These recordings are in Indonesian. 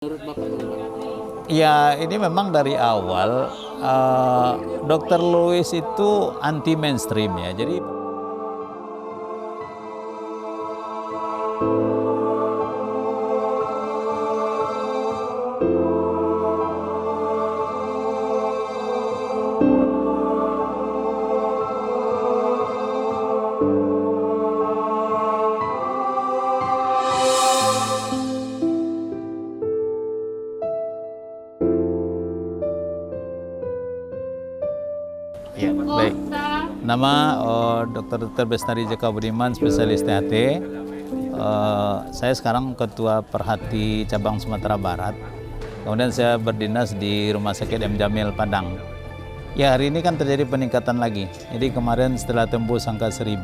Menurut Bapak bagaimana? Ya, ini memang dari awal Dr. Lewis itu anti mainstream ya. Jadi ya, baik. Nama Dr. Bestari Jaka Budiman, spesialis THT. Saya sekarang Ketua Perhati Cabang Sumatera Barat. Kemudian saya berdinas di Rumah Sakit M. Jamil Padang. Ya, hari ini kan terjadi peningkatan lagi. Jadi kemarin setelah tembus angka 1000,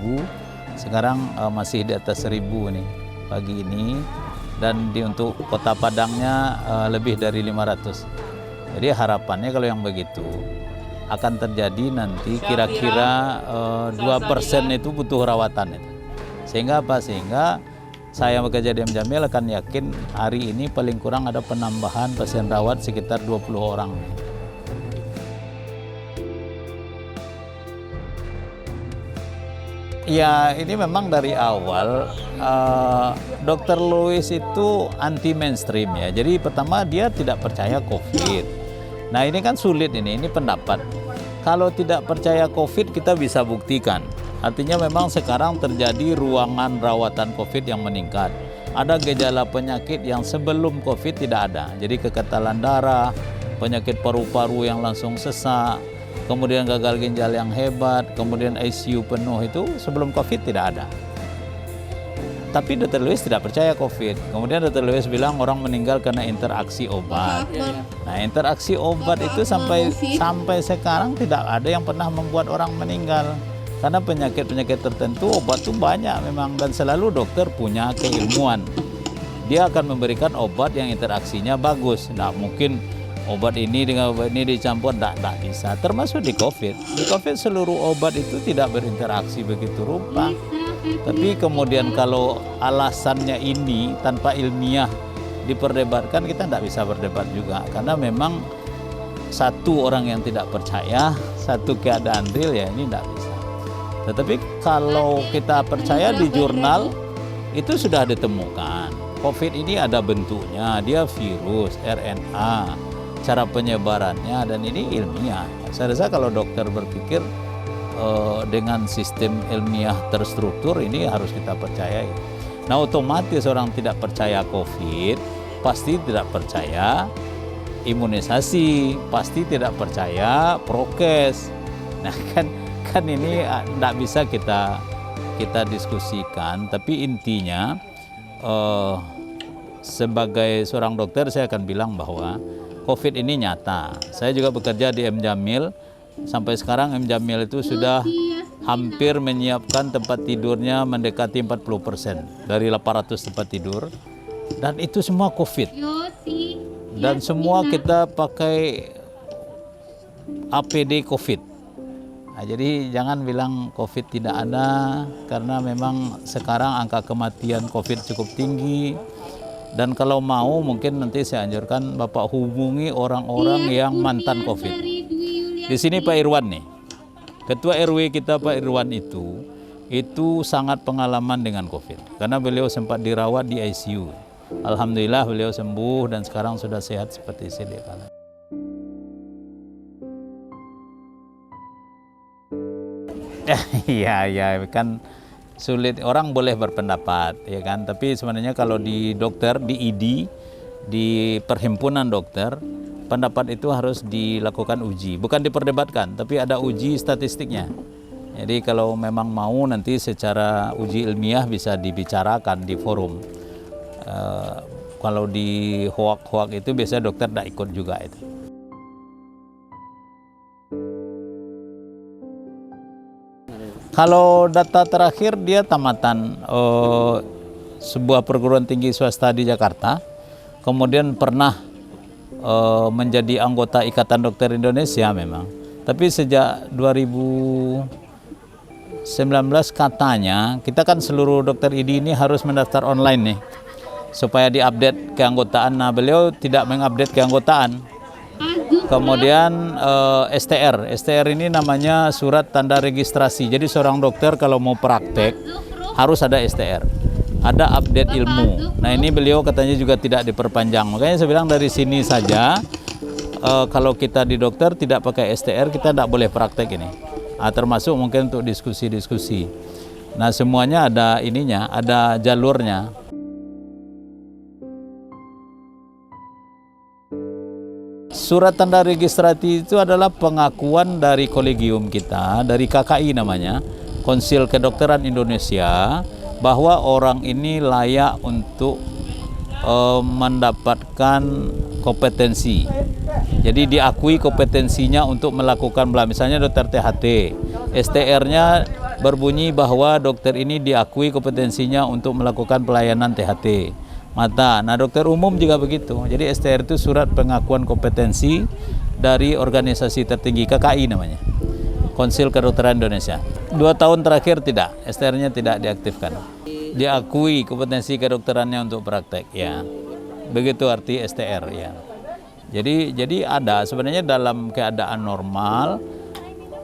sekarang masih di atas 1000 nih pagi ini. Dan untuk kota Padangnya lebih dari 500. Jadi harapannya kalau yang begitu akan terjadi nanti kira-kira 2% itu butuh rawatan itu. Sehingga apa? Sehingga saya bekerja di M. Jamil akan yakin hari ini paling kurang ada penambahan pasien rawat sekitar 20 orang. Ya, ini memang dari awal Dr. Lewis itu anti mainstream ya. Jadi pertama dia tidak percaya COVID. Nah ini kan sulit ini pendapat. Kalau tidak percaya COVID kita bisa buktikan. Artinya memang sekarang terjadi ruangan rawatan COVID yang meningkat. Ada gejala penyakit yang sebelum COVID tidak ada. Jadi kekentalan darah, penyakit paru-paru yang langsung sesak, kemudian gagal ginjal yang hebat, kemudian ICU penuh itu sebelum COVID tidak ada. Tapi Dr. Lewis tidak percaya COVID. Kemudian Dr. Lewis bilang orang meninggal karena interaksi obat. Nah, interaksi obat itu sampai sekarang tidak ada yang pernah membuat orang meninggal. Karena penyakit-penyakit tertentu obat itu banyak memang, dan selalu dokter punya keilmuan. Dia akan memberikan obat yang interaksinya bagus. Nah, mungkin obat ini dengan obat ini dicampur, tidak bisa. Termasuk di COVID. Di COVID seluruh obat itu tidak berinteraksi begitu rupa. Tapi kemudian kalau alasannya ini tanpa ilmiah diperdebatkan, kita tidak bisa berdebat juga. Karena memang satu orang yang tidak percaya, satu keadaan real ya ini tidak bisa. Tetapi kalau kita percaya di jurnal, itu sudah ditemukan. COVID ini ada bentuknya, dia virus, RNA, cara penyebarannya, dan ini ilmiah. Saya rasa kalau dokter berpikir dengan sistem ilmiah terstruktur ini harus kita percayai. Nah otomatis orang tidak percaya COVID pasti tidak percaya imunisasi, pasti tidak percaya prokes. Nah kan ini tidak bisa kita diskusikan. Tapi intinya sebagai seorang dokter saya akan bilang bahwa COVID ini nyata. Saya juga bekerja di M. Jamil. Sampai sekarang M. Jamil itu sudah hampir menyiapkan tempat tidurnya mendekati 40% dari 800 tempat tidur. Dan itu semua COVID. Dan semua kita pakai APD COVID. Nah, jadi jangan bilang COVID tidak ada, karena memang sekarang angka kematian COVID cukup tinggi. Dan kalau mau mungkin nanti saya anjurkan Bapak hubungi orang-orang yang mantan COVID. Di sini Pak Irwan nih, Ketua RW kita Pak Irwan itu sangat pengalaman dengan COVID. Karena beliau sempat dirawat di ICU. Alhamdulillah beliau sembuh dan sekarang sudah sehat seperti sedia kala. Ya kan sulit, orang boleh berpendapat ya kan. Tapi sebenarnya kalau di dokter, di ID, di Perhimpunan Dokter, pendapat itu harus dilakukan uji, bukan diperdebatkan, tapi ada uji statistiknya. Jadi kalau memang mau nanti secara uji ilmiah bisa dibicarakan di forum. Kalau di hoak-hoak itu biasanya dokter tidak ikut juga itu. Kalau data terakhir dia tamatan sebuah perguruan tinggi swasta di Jakarta, kemudian pernah menjadi anggota Ikatan Dokter Indonesia memang. Tapi sejak 2019 katanya, kita kan seluruh dokter ID ini harus mendaftar online nih. supaya diupdate keanggotaan. Nah, beliau tidak mengupdate keanggotaan. Kemudian STR ini namanya surat tanda registrasi. Jadi seorang dokter kalau mau praktek harus ada STR, ada update ilmu. Nah, ini beliau katanya juga tidak diperpanjang. Makanya saya bilang dari sini saja, kalau kita di dokter tidak pakai STR, kita tidak boleh praktek ini. Termasuk mungkin untuk diskusi-diskusi. Nah, semuanya ada ininya, ada jalurnya. Surat tanda registrasi itu adalah pengakuan dari kolegium kita, dari KKI namanya, Konsil Kedokteran Indonesia, bahwa orang ini layak untuk mendapatkan kompetensi. Jadi diakui kompetensinya untuk melakukan misalnya dokter THT, STR-nya berbunyi bahwa dokter ini diakui kompetensinya untuk melakukan pelayanan THT mata. Nah, dokter umum juga begitu. Jadi STR itu surat pengakuan kompetensi dari organisasi tertinggi, KKI namanya, Konsil Kedokteran Indonesia. 2 tahun terakhir tidak, STR-nya tidak diaktifkan. Diakui kompetensi kedokterannya untuk praktek, ya. Begitu arti STR, ya. Jadi ada sebenarnya dalam keadaan normal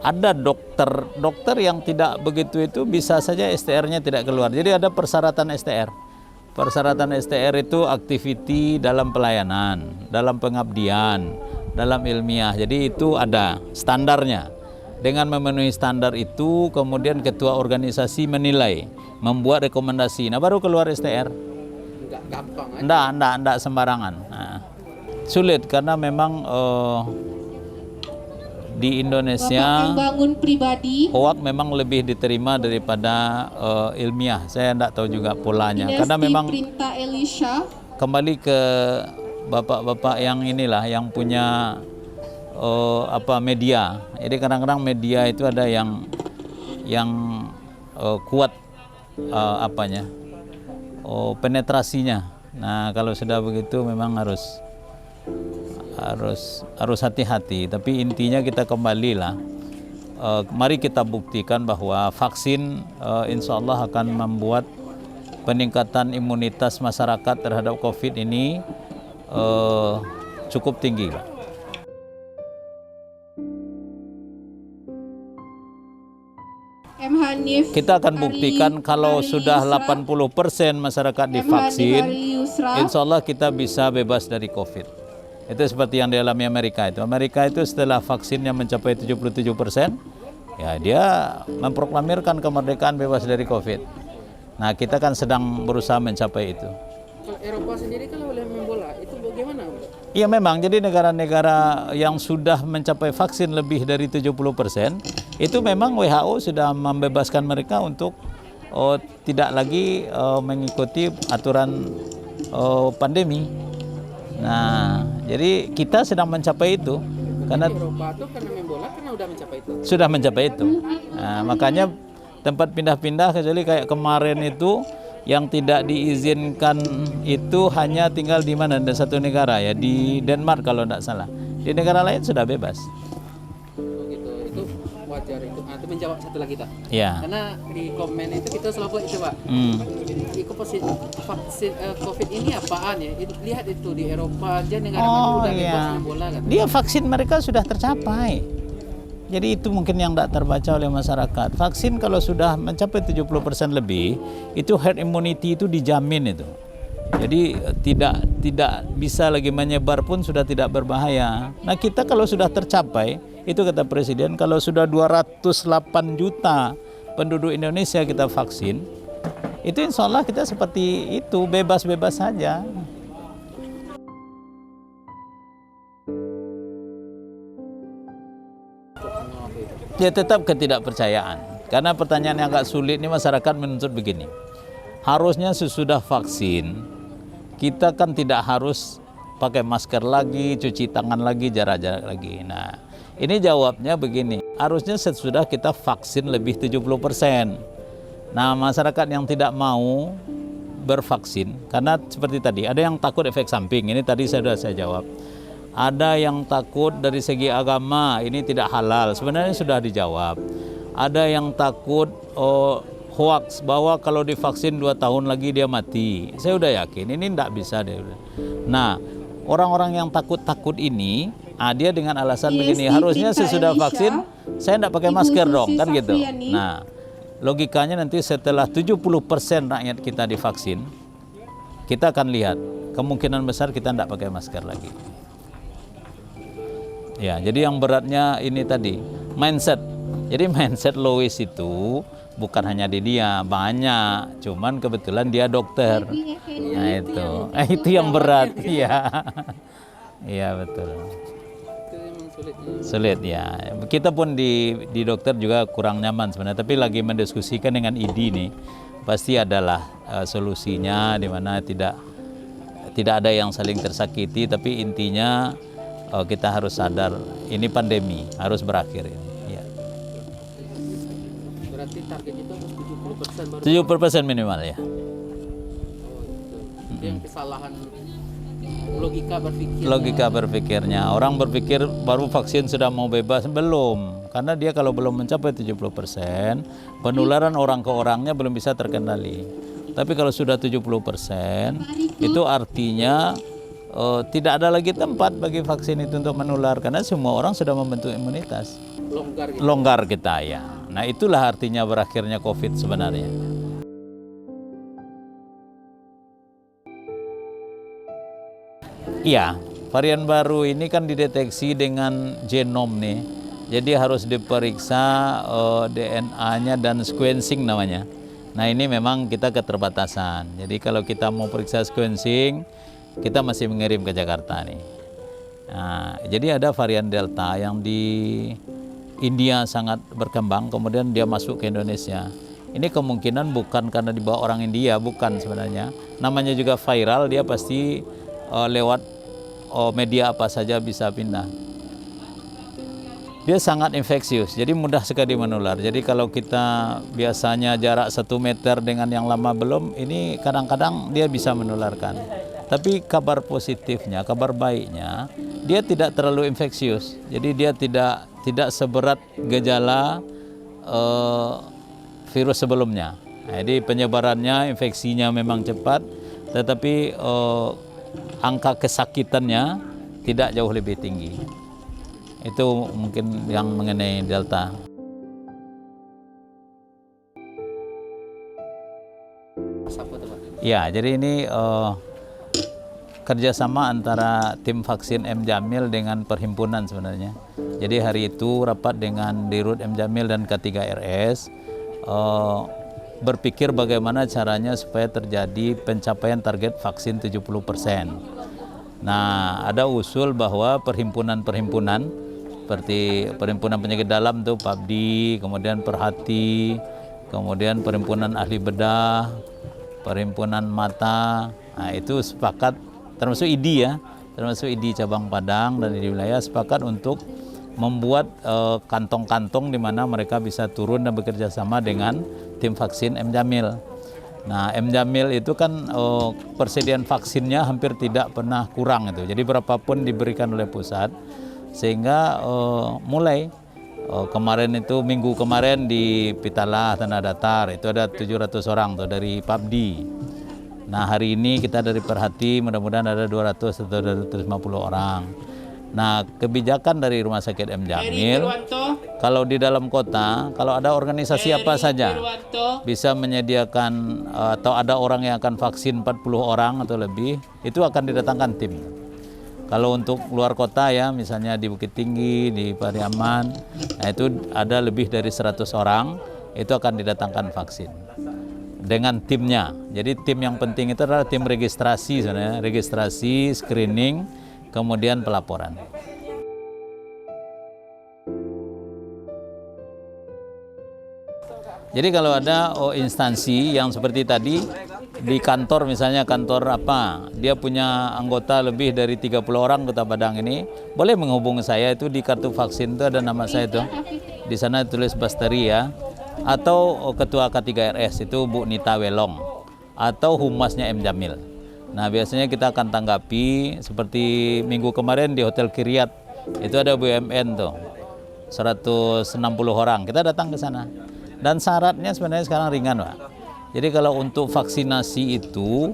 ada dokter yang tidak begitu itu bisa saja STR-nya tidak keluar. Jadi ada persyaratan STR. Persyaratan STR itu aktiviti dalam pelayanan, dalam pengabdian, dalam ilmiah. Jadi itu ada standarnya. Dengan memenuhi standar itu, kemudian ketua organisasi menilai, membuat rekomendasi. Nah, baru keluar STR. Enggak gampang aja. Enggak sembarangan. Nah, sulit karena memang di Indonesia bangun pribadi hoak memang lebih diterima daripada ilmiah. Saya tidak tahu juga polanya. Karena memang Printa Elisha. Kembali ke bapak-bapak yang inilah yang punya media. Jadi kadang-kadang media itu ada yang kuat penetrasinya. Nah, kalau sudah begitu memang harus hati-hati. Tapi intinya kita kembalilah. Mari kita buktikan bahwa vaksin insya Allah akan membuat peningkatan imunitas masyarakat terhadap COVID ini cukup tinggi, Pak. Kita akan buktikan kalau sudah 80% masyarakat divaksin, insya Allah kita bisa bebas dari COVID. Itu seperti yang dialami Amerika itu. Amerika itu setelah vaksinnya mencapai 77%, ya dia memproklamirkan kemerdekaan bebas dari COVID. Nah, kita kan sedang berusaha mencapai itu. Kalau Eropa sendiri kalau boleh main bola, itu bagaimana? Iya memang, jadi negara-negara yang sudah mencapai vaksin lebih dari 70%, itu memang WHO sudah membebaskan mereka untuk tidak lagi mengikuti aturan pandemi. Nah, jadi kita sedang mencapai itu. Karena Eropa itu karena main bola karena udah mencapai itu. Sudah mencapai itu. Nah, makanya tempat pindah-pindah kecuali kayak kemarin itu yang tidak diizinkan itu hanya tinggal di mana? Ada satu negara ya, di Denmark kalau tidak salah. Di negara lain sudah bebas. Oh gitu, itu wajar itu. Itu menjawab satu lagi, Pak. Ya. Karena di komen itu kita selalu buat itu, Pak. Itu vaksin COVID ini apaan ya? Lihat itu di Eropa aja negara udah bebas main bola kan. Dia vaksin mereka sudah tercapai. Jadi itu mungkin yang tidak terbaca oleh masyarakat. Vaksin kalau sudah mencapai 70% lebih, itu herd immunity itu dijamin itu. Jadi tidak bisa lagi menyebar pun sudah tidak berbahaya. Nah, kita kalau sudah tercapai, itu kata Presiden, kalau sudah 208 juta penduduk Indonesia kita vaksin, itu insya Allah kita seperti itu, bebas-bebas saja. Ya tetap ketidakpercayaan. Karena pertanyaan yang agak sulit ini masyarakat menuntut begini. Harusnya sesudah vaksin, kita kan tidak harus pakai masker lagi, cuci tangan lagi, jarak-jarak lagi. Nah, ini jawabnya begini. Harusnya sesudah kita vaksin lebih 70%. Nah, masyarakat yang tidak mau bervaksin, karena seperti tadi, ada yang takut efek samping. Ini tadi sudah saya jawab. Ada yang takut dari segi agama, ini tidak halal. Sebenarnya sudah dijawab. Ada yang takut hoax bahwa kalau divaksin 2 tahun lagi dia mati. Saya udah yakin ini tidak bisa deh. Nah, orang-orang yang takut-takut ini, dia dengan alasan begini, harusnya sesudah vaksin saya tidak pakai masker dong, kan gitu. Nah, logikanya nanti setelah 70% rakyat kita divaksin, kita akan lihat kemungkinan besar kita tidak pakai masker lagi. Ya, jadi yang beratnya ini tadi mindset. Jadi mindset Louis itu bukan hanya di dia, banyak. Cuman kebetulan dia dokter. Nah itu yang berat. Iya, iya betul. Itu memang sulit. Sulit ya. Kita pun di dokter juga kurang nyaman sebenarnya. Tapi lagi mendiskusikan dengan ID nih, pasti adalah solusinya di mana tidak ada yang saling tersakiti. Tapi intinya kita harus sadar ini pandemi harus berakhir ini. Berarti target itu harus 70% baru. 70% minimal ya. Oh, itu yang kesalahan logika berpikirnya. Orang berpikir baru vaksin sudah mau bebas, belum. Karena dia kalau belum mencapai 70%, penularan orang ke orangnya belum bisa terkendali. Tapi kalau sudah 70%, itu artinya tidak ada lagi tempat bagi vaksin itu untuk menular karena semua orang sudah membentuk imunitas. Longgar kita ya. Nah, itulah artinya berakhirnya COVID sebenarnya. Iya, varian baru ini kan dideteksi dengan genom nih. Jadi harus diperiksa DNA-nya dan sequencing namanya. Nah, ini memang kita keterbatasan. Jadi kalau kita mau periksa sequencing, kita masih mengirim ke Jakarta nih. Nah, jadi ada varian Delta yang di India sangat berkembang, kemudian dia masuk ke Indonesia. Ini kemungkinan bukan karena dibawa orang India, bukan sebenarnya. Namanya juga viral, dia pasti lewat media apa saja bisa pindah. Dia sangat infeksius, jadi mudah sekali menular. Jadi kalau kita biasanya jarak 1 meter dengan yang lama belum, ini kadang-kadang dia bisa menularkan. Tapi kabar positifnya, kabar baiknya, dia tidak terlalu infeksius. Jadi dia tidak seberat gejala virus sebelumnya. Jadi penyebarannya, infeksinya memang cepat, tetapi angka kesakitannya tidak jauh lebih tinggi. Itu mungkin yang mengenai Delta. Ya, jadi ini kerjasama antara tim vaksin M. Jamil dengan perhimpunan sebenarnya. Jadi hari itu rapat dengan Dirut M. Jamil dan K3RS berpikir bagaimana caranya supaya terjadi pencapaian target vaksin 70%. Nah, ada usul bahwa perhimpunan-perhimpunan seperti Perhimpunan Penyakit Dalam tuh PABDI, kemudian Perhati, kemudian Perhimpunan Ahli Bedah, Perhimpunan Mata, nah itu sepakat, termasuk ID ya, termasuk ID cabang Padang dan di wilayah sepakat untuk membuat kantong-kantong di mana mereka bisa turun dan bekerja sama dengan tim vaksin M. Jamil. Nah, M. Jamil itu kan persediaan vaksinnya hampir tidak pernah kurang itu. Jadi berapapun diberikan oleh pusat, sehingga mulai kemarin itu minggu kemarin di Pitalah Tanah Datar itu ada 700 orang tuh dari PABDI. Nah, hari ini kita dari Perhati mudah-mudahan ada 200 atau 250 orang. Nah, kebijakan dari Rumah Sakit M. Jamil, kalau di dalam kota, kalau ada organisasi apa saja bisa menyediakan atau ada orang yang akan vaksin 40 orang atau lebih, itu akan didatangkan tim. Kalau untuk luar kota ya, misalnya di Bukit Tinggi, di Pariaman, nah itu ada lebih dari 100 orang, itu akan didatangkan vaksin dengan timnya. Jadi tim yang penting itu adalah tim registrasi sebenarnya, registrasi, screening, kemudian pelaporan. Jadi kalau ada instansi yang seperti tadi, di kantor misalnya kantor apa, dia punya anggota lebih dari 30 orang Kota Padang ini, boleh menghubungi saya, itu di kartu vaksin itu ada nama saya itu. Di sana tulis Bastari ya. Atau Ketua K3RS itu Bu Nita Welong. Atau Humasnya M. Jamil. Nah, biasanya kita akan tanggapi seperti minggu kemarin di Hotel Kiryat. Itu ada BUMN tuh. 160 orang. Kita datang ke sana. Dan syaratnya sebenarnya sekarang ringan, Pak. Jadi kalau untuk vaksinasi itu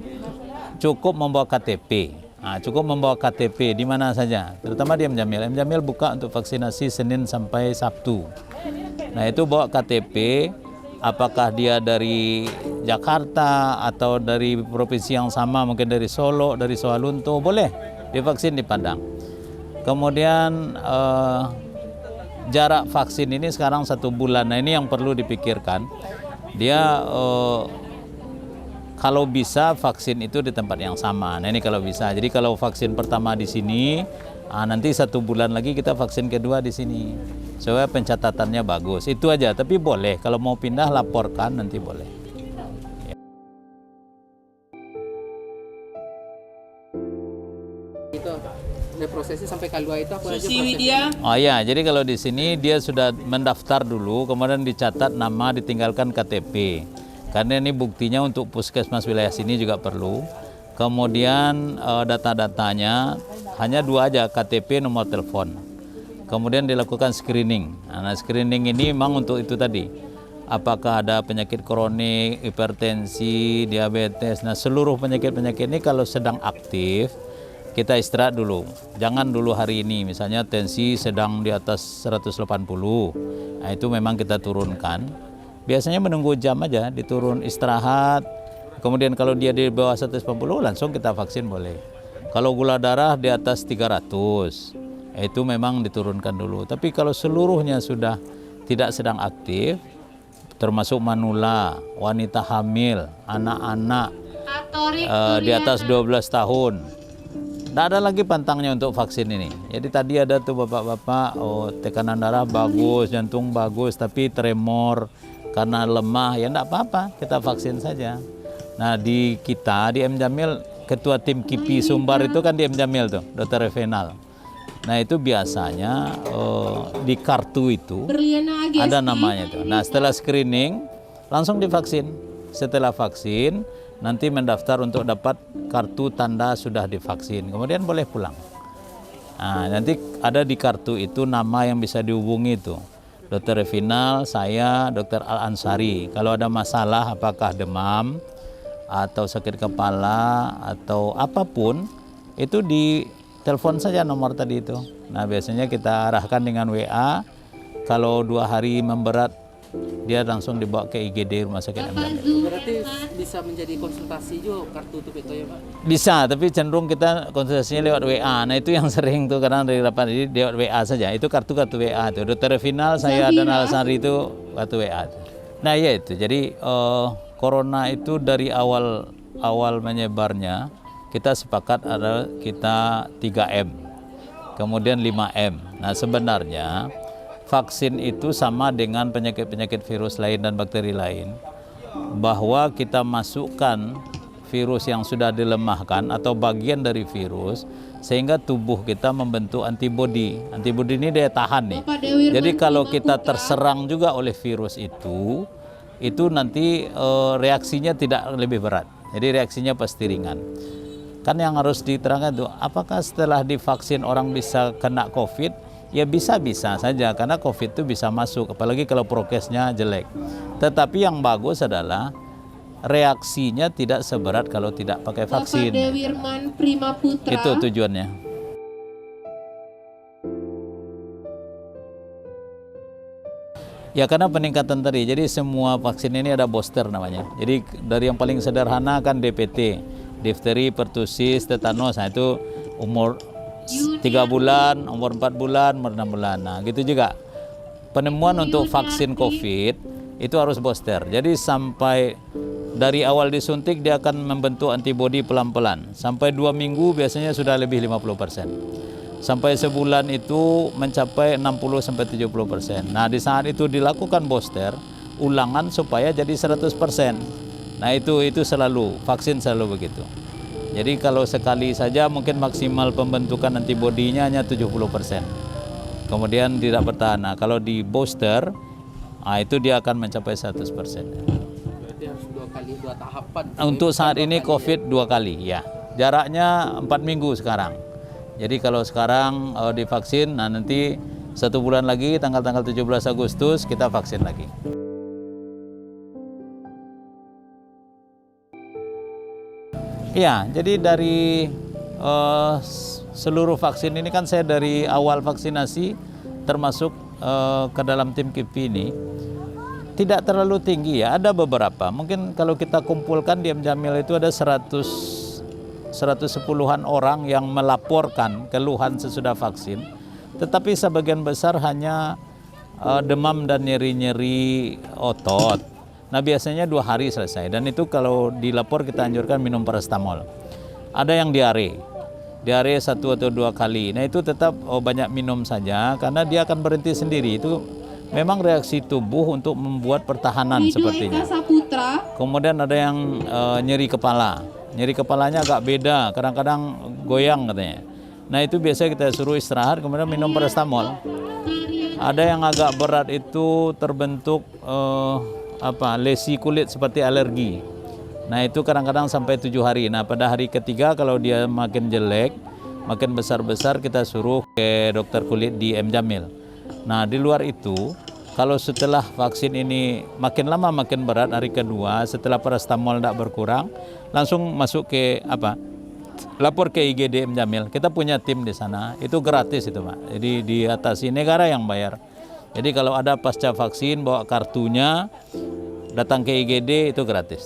cukup membawa KTP. Nah, cukup membawa KTP di mana saja, terutama di M Jamil. M Jamil buka untuk vaksinasi Senin sampai Sabtu. Nah, itu bawa KTP, apakah dia dari Jakarta atau dari provinsi yang sama, mungkin dari Solo, dari Sawalunto, boleh divaksin di Padang. Kemudian jarak vaksin ini sekarang 1 bulan. Nah, ini yang perlu dipikirkan. Dia kalau bisa vaksin itu di tempat yang sama. Nah, ini kalau bisa. Jadi kalau vaksin pertama di sini, nanti 1 bulan lagi kita vaksin kedua di sini. Supaya pencatatannya bagus. Itu aja. Tapi boleh. Kalau mau pindah laporkan nanti boleh. Itu prosesnya sampai K2 itu apa aja prosesnya? Oh iya, jadi kalau di sini dia sudah mendaftar dulu, kemudian dicatat nama, ditinggalkan KTP. Karena ini buktinya untuk puskesmas wilayah sini juga perlu. Kemudian data-datanya hanya 2 aja, KTP, nomor telepon. Kemudian dilakukan screening. Nah, screening ini memang untuk itu tadi. Apakah ada penyakit kronik, hipertensi, diabetes. Nah, seluruh penyakit-penyakit ini kalau sedang aktif, kita istirahat dulu. Jangan dulu hari ini, misalnya tensi sedang di atas 180. Nah, itu memang kita turunkan. Biasanya menunggu jam aja, diturun istirahat. Kemudian kalau dia di bawah 180, langsung kita vaksin boleh. Kalau gula darah di atas 300, itu memang diturunkan dulu. Tapi kalau seluruhnya sudah tidak sedang aktif, termasuk manula, wanita hamil, anak-anak di atas 12 tahun, tidak ada lagi pantangnya untuk vaksin ini. Jadi tadi ada tuh bapak-bapak, tekanan darah bagus, jantung bagus, tapi tremor karena lemah, ya tidak apa-apa, kita vaksin saja. Nah, di kita, di M Jamil, ketua tim KIPI Sumbar itu kan di M Jamil tuh, Dr. Revenal. Nah, itu biasanya di kartu itu ada namanya tuh. Nah, setelah screening, langsung divaksin. Setelah vaksin, nanti mendaftar untuk dapat kartu tanda sudah divaksin. Kemudian boleh pulang. Nah, nanti ada di kartu itu nama yang bisa dihubungi itu. Dr. Revinal, saya, Dr. Al-Ansari. Kalau ada masalah apakah demam atau sakit kepala atau apapun, itu di telepon saja nomor tadi itu. Nah, biasanya kita arahkan dengan WA. Kalau 2 hari memberat, dia langsung dibawa ke IGD Rumah Sakit M Jamil. Berarti bisa menjadi konsultasi juga kartu tuh itu ya, Pak? Bisa, tapi cenderung kita konsultasinya lewat WA. Nah, itu yang sering tuh kadang dari rapat ini lewat WA saja. Itu kartu WA tuh. Dr. Revinal, saya dan Al-Ansari itu kartu WA tuh. Nah, ya itu. Jadi corona itu dari awal menyebarnya kita sepakat ada kita 3M. Kemudian 5M. Nah, sebenarnya vaksin itu sama dengan penyakit-penyakit virus lain dan bakteri lain, bahwa kita masukkan virus yang sudah dilemahkan atau bagian dari virus sehingga tubuh kita membentuk antibodi. Antibodi ini daya tahan nih. Jadi kalau kita terserang juga oleh virus itu nanti reaksinya tidak lebih berat. Jadi reaksinya pasti ringan. Kan yang harus diterangkan itu, apakah setelah divaksin orang bisa kena COVID? Ya bisa-bisa saja, karena COVID itu bisa masuk, apalagi kalau prokesnya jelek. Tetapi yang bagus adalah reaksinya tidak seberat kalau tidak pakai vaksin. Bapak Dewirman Prima Putra. Itu tujuannya. Ya karena peningkatan tadi, jadi semua vaksin ini ada booster namanya. Jadi dari yang paling sederhana kan DPT, difteri, pertusis, tetanus, nah itu umur 3 bulan, umur 4 bulan, umur 6 bulan. Nah, gitu juga. Penemuan untuk vaksin COVID itu harus booster. Jadi sampai dari awal disuntik dia akan membentuk antibodi pelan-pelan. Sampai 2 minggu biasanya sudah lebih 50%. Sampai sebulan itu mencapai 60-70%. Nah, di saat itu dilakukan booster, ulangan supaya jadi 100%. Nah, itu selalu, vaksin selalu begitu. Jadi kalau sekali saja mungkin maksimal pembentukan antibodinya hanya 70%. Kemudian tidak bertahan. Nah, kalau di booster, itu dia akan mencapai 100%. Berarti harus 2 tahapan. Untuk saat ini COVID 2 kali, ya. Jaraknya 4 minggu sekarang. Jadi kalau sekarang divaksin, nah nanti 1 bulan lagi tanggal 17 Agustus kita vaksin lagi. Iya, jadi dari seluruh vaksin ini kan saya dari awal vaksinasi termasuk ke dalam tim KIPI ini tidak terlalu tinggi ya, ada beberapa. Mungkin kalau kita kumpulkan di Jamil itu ada 110-an orang yang melaporkan keluhan sesudah vaksin. Tetapi sebagian besar hanya demam dan nyeri-nyeri otot. Nah biasanya 2 hari selesai, dan itu kalau dilapor kita anjurkan minum paracetamol. Ada yang diare 1 atau 2 kali. Nah itu tetap banyak minum saja karena dia akan berhenti sendiri. Itu memang reaksi tubuh untuk membuat pertahanan sepertinya. Kemudian ada yang nyeri kepala. Nyeri kepalanya agak beda, kadang-kadang goyang katanya. Nah itu biasa kita suruh istirahat kemudian minum paracetamol. Ada yang agak berat itu terbentuk lesi kulit seperti alergi. Nah itu kadang-kadang sampai 7 hari. Nah pada hari ketiga kalau dia makin jelek, makin besar-besar, kita suruh ke dokter kulit di Jamil. Nah di luar itu, kalau setelah vaksin ini makin lama makin berat, hari kedua setelah paracetamol tidak berkurang, langsung masuk ke lapor ke IGD Jamil. Kita punya tim di sana, itu gratis itu Pak. Jadi diatasi, negara yang bayar. Jadi kalau ada pasca vaksin bawa kartunya, datang ke IGD itu gratis.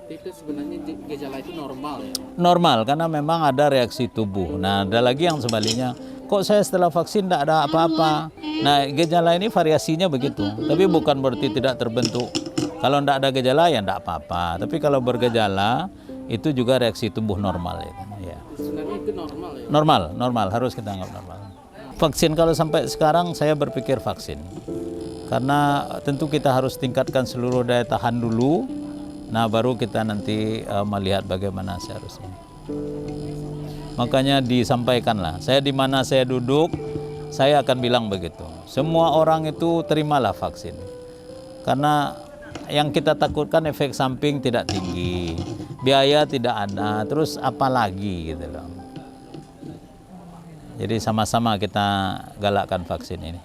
Itu sebenarnya gejala itu normal ya? Normal, karena memang ada reaksi tubuh. Nah ada lagi yang sebaliknya, kok saya setelah vaksin tidak ada apa-apa. Nah gejala ini variasinya begitu, tapi bukan berarti tidak terbentuk. Kalau tidak ada gejala ya tidak apa-apa, tapi kalau bergejala itu juga reaksi tubuh normal ya. Sebenarnya itu normal ya? Normal, harus kita anggap normal. Vaksin kalau sampai sekarang saya berpikir vaksin, karena tentu kita harus tingkatkan seluruh daya tahan dulu. Nah baru kita nanti melihat bagaimana seharusnya. Makanya disampaikanlah, saya di mana saya duduk, saya akan bilang begitu. Semua orang itu terimalah vaksin. Karena yang kita takutkan efek samping tidak tinggi, biaya tidak ada, terus apa lagi gitu loh. Jadi sama-sama kita galakkan vaksin ini.